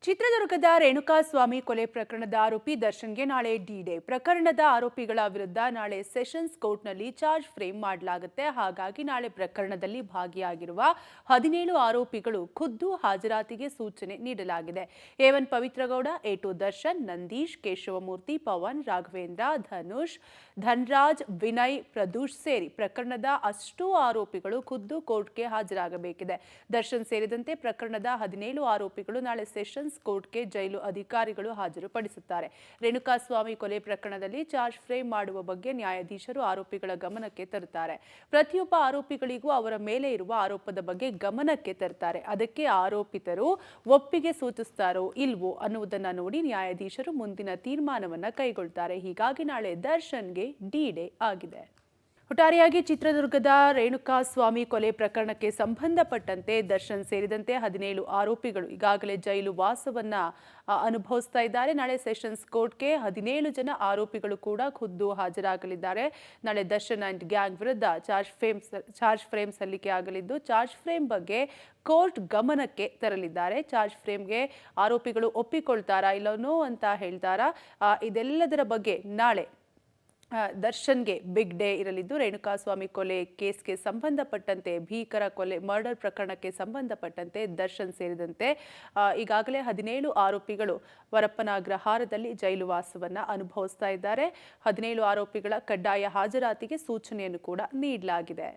ಚಿತ್ರದುರ್ಗದ ರೇಣುಕಾಸ್ವಾಮಿ ಕೊಲೆ ಪ್ರಕರಣದ ಆರೋಪಿ ದರ್ಶನ್ಗೆ ನಾಳೆ ಡಿ-ಡೇ. ಪ್ರಕರಣದ ಆರೋಪಿಗಳ ವಿರುದ್ಧ ನಾಳೆ ಸೆಷನ್ಸ್ ಕೋರ್ಟ್ನಲ್ಲಿ ಚಾರ್ಜ್ ಫ್ರೇಮ್ ಮಾಡಲಾಗುತ್ತೆ. ಹಾಗಾಗಿ ನಾಳೆ ಪ್ರಕರಣದಲ್ಲಿ ಭಾಗಿಯಾಗಿರುವ 17 ಆರೋಪಿಗಳು ಖುದ್ದು ಹಾಜರಾತಿಗೆ ಸೂಚನೆ ನೀಡಲಾಗಿದೆ. ಎ1 ಪವಿತ್ರಗೌಡ, ಎ2 ದರ್ಶನ್, ನಂದೀಶ್, ಕೇಶವಮೂರ್ತಿ, ಪವನ್, ರಾಘವೇಂದ್ರ, ಧನುಷ್, ಧನ್ರಾಜ್, ವಿನಯ್, ಪ್ರದೂಷ್ ಸೇರಿ ಪ್ರಕರಣದ ಅಷ್ಟೂ ಆರೋಪಿಗಳು ಖುದ್ದು ಕೋರ್ಟ್ಗೆ ಹಾಜರಾಗಬೇಕಿದೆ. ದರ್ಶನ್ ಸೇರಿದಂತೆ ಪ್ರಕರಣದ 17 ಆರೋಪಿಗಳು ನಾಳೆ ಸೆಷನ್ಸ್ ಕೋರ್ಟ್ಗೆ ಜೈಲು ಅಧಿಕಾರಿಗಳು ಹಾಜರುಪಡಿಸುತ್ತಾರೆ. ರೇಣುಕಾಸ್ವಾಮಿ ಕೊಲೆ ಪ್ರಕರಣದಲ್ಲಿ ಚಾರ್ಜ್ ಫ್ರೇಮ್ ಮಾಡುವ ಬಗ್ಗೆ ನ್ಯಾಯಾಧೀಶರು ಆರೋಪಿಗಳ ಗಮನಕ್ಕೆ ತರುತ್ತಾರೆ. ಪ್ರತಿಯೊಬ್ಬ ಆರೋಪಿಗಳಿಗೂ ಅವರ ಮೇಲೆ ಇರುವ ಆರೋಪದ ಬಗ್ಗೆ ಗಮನಕ್ಕೆ ತರುತ್ತಾರೆ. ಅದಕ್ಕೆ ಆರೋಪಿತರು ಒಪ್ಪಿಗೆ ಸೂಚಿಸುತ್ತಾರೋ ಇಲ್ವೋ ಅನ್ನುವುದನ್ನು ನೋಡಿ ನ್ಯಾಯಾಧೀಶರು ಮುಂದಿನ ತೀರ್ಮಾನವನ್ನು ಕೈಗೊಳ್ಳುತ್ತಾರೆ. ಹೀಗಾಗಿ ನಾಳೆ ದರ್ಶನ್ಗೆ ಡಿ-ಡೇ ಆಗಿದೆ. ಒಟ್ಟಾರೆಯಾಗಿ ಚಿತ್ರದುರ್ಗದ ರೇಣುಕಾಸ್ವಾಮಿ ಕೊಲೆ ಪ್ರಕರಣಕ್ಕೆ ಸಂಬಂಧಪಟ್ಟಂತೆ ದರ್ಶನ್ ಸೇರಿದಂತೆ 17 ಆರೋಪಿಗಳು ಈಗಾಗಲೇ ಜೈಲು ವಾಸವನ್ನ ಅನುಭವಿಸ್ತಾ ಇದ್ದಾರೆ. ನಾಳೆ ಸೆಷನ್ಸ್ ಕೋರ್ಟ್ಗೆ 17 ಜನ ಆರೋಪಿಗಳು ಕೂಡ ಖುದ್ದು ಹಾಜರಾಗಲಿದ್ದಾರೆ. ನಾಳೆ ದರ್ಶನ್ ಅಂಡ್ ಗ್ಯಾಂಗ್ ವಿರುದ್ಧ ಚಾರ್ಜ್ ಫ್ರೇಮ್ ಸಲ್ಲಿಕೆ ಆಗಲಿದ್ದು, ಚಾರ್ಜ್ ಫ್ರೇಮ್ ಬಗ್ಗೆ ಕೋರ್ಟ್ ಗಮನಕ್ಕೆ ತರಲಿದ್ದಾರೆ. ಚಾರ್ಜ್ ಫ್ರೇಮ್ಗೆ ಆರೋಪಿಗಳು ಒಪ್ಪಿಕೊಳ್ತಾರಾ ಇಲ್ಲವೋ ಅಂತ ಹೇಳ್ತಾರಾ, ಇದೆಲ್ಲದರ ಬಗ್ಗೆ ನಾಳೆ ದರ್ಶನ್ಗೆ ಬಿಗ್ ಡೇ ಇರಲಿದ್ದು, ರೇಣುಕಾಸ್ವಾಮಿ ಕೊಲೆ ಕೇಸ್ಗೆ ಸಂಬಂಧಪಟ್ಟಂತೆ ಭೀಕರ ಕೊಲೆ ಮರ್ಡರ್ ಪ್ರಕರಣಕ್ಕೆ ಸಂಬಂಧಪಟ್ಟಂತೆ ದರ್ಶನ್ ಸೇರಿದಂತೆ ಈಗಾಗಲೇ 17 ಆರೋಪಿಗಳು ವರಪ್ಪನ ಅಗ್ರಹಾರದಲ್ಲಿ ಜೈಲು ವಾಸವನ್ನು ಅನುಭವಿಸ್ತಾ ಇದ್ದಾರೆ. 17 ಆರೋಪಿಗಳ ಕಡ್ಡಾಯ ಹಾಜರಾತಿಗೆ ಸೂಚನೆಯನ್ನು ಕೂಡ ನೀಡಲಾಗಿದೆ.